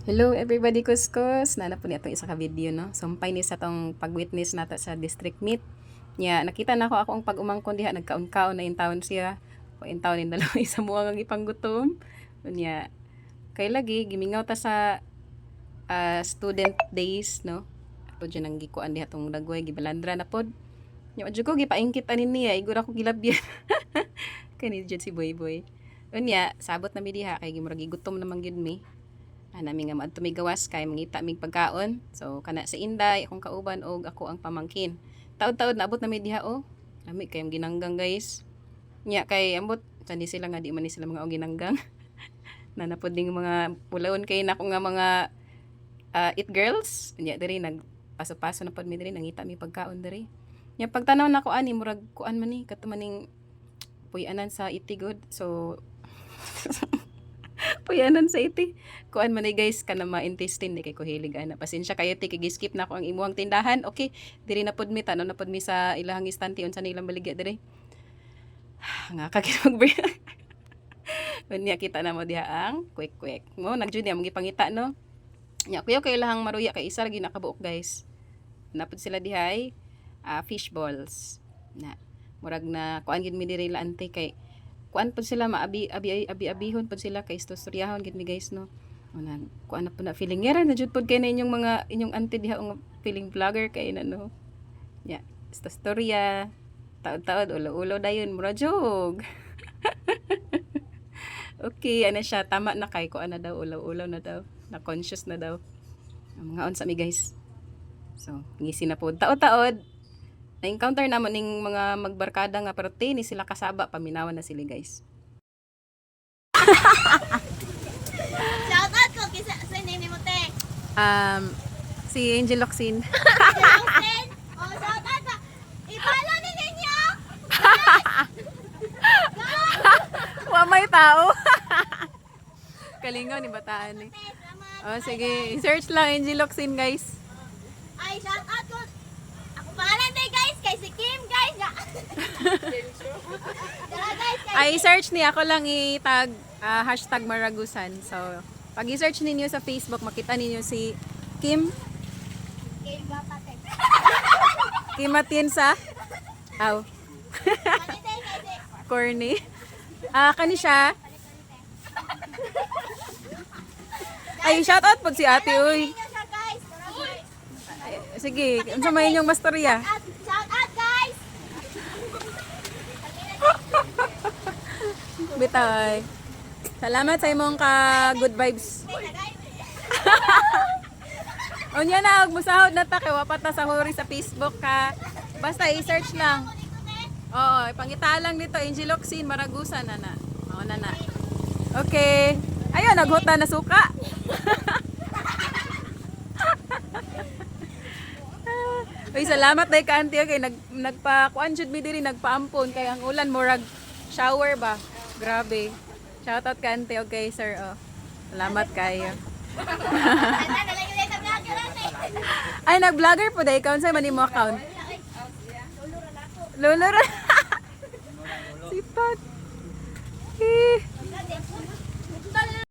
Hello everybody kuskus. Nana po ni atong isa ka video no. Sumpay ni sa tong pag-witness nata sa district meet. Nya nakita na ako ang pag-umangkon diha nagkaon-kaon na in town siya. O in town in dalawa isa mo ang ipanggutom. Nya kay lagi gimingaw ta sa student days no. Ato dyan ang gikuan diha tong dagway gibalandra na pod. Nya adyo ko gipaingkit anin niya igura ko gilabyan. Kani jud si Boy Boy. Unya sabot na mi diha kay gimurag gutom naman gyud mi. Nami nga maadto mi gawas kay mangita mig pagkaon. So kana sa Inday akong kauban og ako ang pamangkin. Taod-taod naabot na mi diha oh. Lami kayong ginanggang guys. Nya kay ambot tandi sila nga di man ni sila mga og ginanggang. Nanapod ding mga pulawon kay nako nga mga it girls. Nya diri nagpaso-paso na pod mi diri nangita mi pagkaon diri. Nya pagtanaw nako ani murag kuan man ni katumaning puy-anan sa itigod. So puyanan sa iti. Kuan man guys kana ma-intestine ni kay ko hilig ana. Pasensya kayo ti kay skip na ko ang imuhang tindahan. Okay, diri na pod mi tanaw na pod mi sa ilahang istante unsa nilang baligya diri. Nga kakimag break. Unya kita na mo diha ang quick. Mo nagjud niya mong ipangita no. Nya kuya kay ilahang maruya kay isa lagi nakabuok guys. Napod sila dihay fish balls. Na murag na kuan gid mi diri la ante kay kuan po sila abi-abihon po sila kay istoryahon gid mi guys no. Unan kuan na po na feeling ngera na jud pod kay na inyong auntie diha ang feeling vlogger kay na no. Ya, istorya taod-taod ulo-ulo dayon mura jog. Okay, ana siya tama na kay kuan na daw ulo-ulo na daw. Na conscious na daw. Mga unsa mi guys. So, ngisi na po taod-taod. Na-encounter naman ning mga magbarkada nga pero ni sila kasaba paminawan na sila guys. Shout out ko kisa sa name mo te. Si Angel Locsin. Oh, shout out ka. Ipalo ni ninyo. Wa may tao. Kalingaw ni bataan ni. Oh, sige, search lang Angel Locsin guys. Ay, shout out ko. Ako pangalan day guys, kay si Kim guys. Guys, Ay, search ni ako lang itag hashtag Maragusan. So, pag i-search ninyo sa Facebook, makita ninyo si Kim Kim Bapate. Kim Atienza. Aw, Panite kasi. corny. Kani siya. Ay, shout out po si ate uy. Ninyo siya guys. Sige, unsa may inyong mastorya? Shout out guys. Bitay. Salamat sa imong ka good vibes. Unya na og musahod na ta kay wa pa ta sa huri sa Facebook ka. Basta i-search lang. Oo, ipangita lang dito Angel Locsin Maragusan na. Oo na. Okay. Ayun, naghuta na suka. Uy, salamat dai ka auntie kay nagpa-kuan jud mi diri nagpaampon kay ang ulan murag shower ba. Grabe. Shoutout ka auntie okay sir. Oh. Salamat kayo. Ay, nag-vlogger po dahil ikaw. Saan man mo account? Lulura. Sipat.